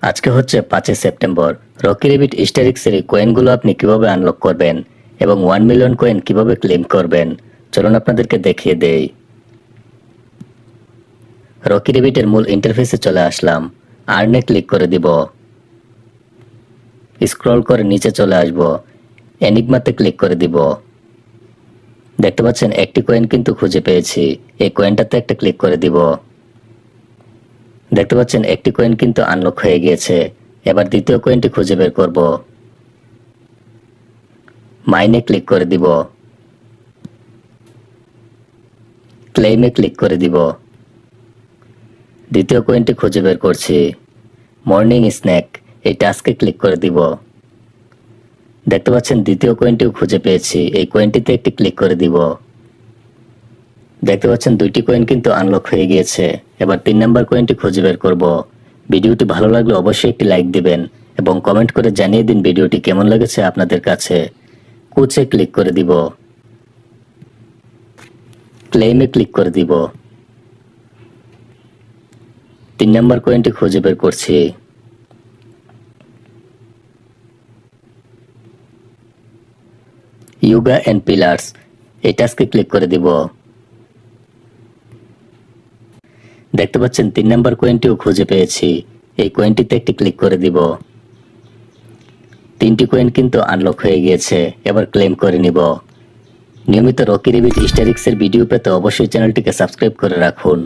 আজকে হচ্ছে 5 September. Rocky rabbit স্টারিক্সের এই কয়েনগুলো আপনি কিভাবে আনলক করবেন এবং 1 মিলিয়ন কয়েন কিভাবে ক্লেম করবেন চলুন আপনাদেরকে দেখিয়ে দেই। রকি রেবিটের মূল ইন্টারফেসে চলে আসলাম। আর্নে ক্লিক করে দিব। স্ক্রল করে নিচে চলে আসব। এনিগমাতে ক্লিক করে দিব। দেখতে পাচ্ছেন একটি কয়েন কিন্তু খুঁজে পেয়েছি। এই কয়েনটাতে একটা ক্লিক করে দিব। দেখতে পাচ্ছেন একটি কয়েন কিন্তু আনলক হয়ে গিয়েছে। এবার দ্বিতীয় কয়েনটি খুঁজে বের করব। মাইনে ক্লিক করে দিব। ক্লেইমে ক্লিক করে দিব। দ্বিতীয় কয়েনটি খুঁজে বের করছি। মর্নিং স্ন্যাক, এই টাস্কে ক্লিক করে দিব। দেখতে পাচ্ছেন দ্বিতীয় কয়েনটিও খুঁজে পেয়েছি। এই কয়েনটিতে একটি ক্লিক করে দিব। দেখতে পাচ্ছেন দুইটি কয়েন কিন্তু আনলক হয়ে গিয়েছে। এবার 3 নাম্বার কয়েনটি খুঁজে বের করব। ভিডিওটি ভালো লাগলে অবশ্যই একটি লাইক দিবেন এবং কমেন্ট করে জানিয়ে দিন ভিডিওটি কেমন লেগেছে আপনাদের কাছে। কুচে ক্লিক করে দিব। ক্লেইমে ক্লিক করে দিব। 3 নাম্বার কয়েনটি খুঁজে বের করছি। ইয়োগা এন্ড পিলার্স, এই টাস্কে ক্লিক করে দিব। দেখতে পাচ্ছেন 3 নাম্বার কয়েনটিও খুঁজে পেয়েছি। এই কয়েনটিতে একটি ক্লিক করে দিব। 3টি কয়েন কিন্তু আনলক হয়ে গিয়েছে। এবার ক্লেম করে নিব। নিয়মিত রকি রেবিট স্টারিক্সের ভিডিও পেতে অবশ্যই চ্যানেলটিকে সাবস্ক্রাইব করে রাখুন।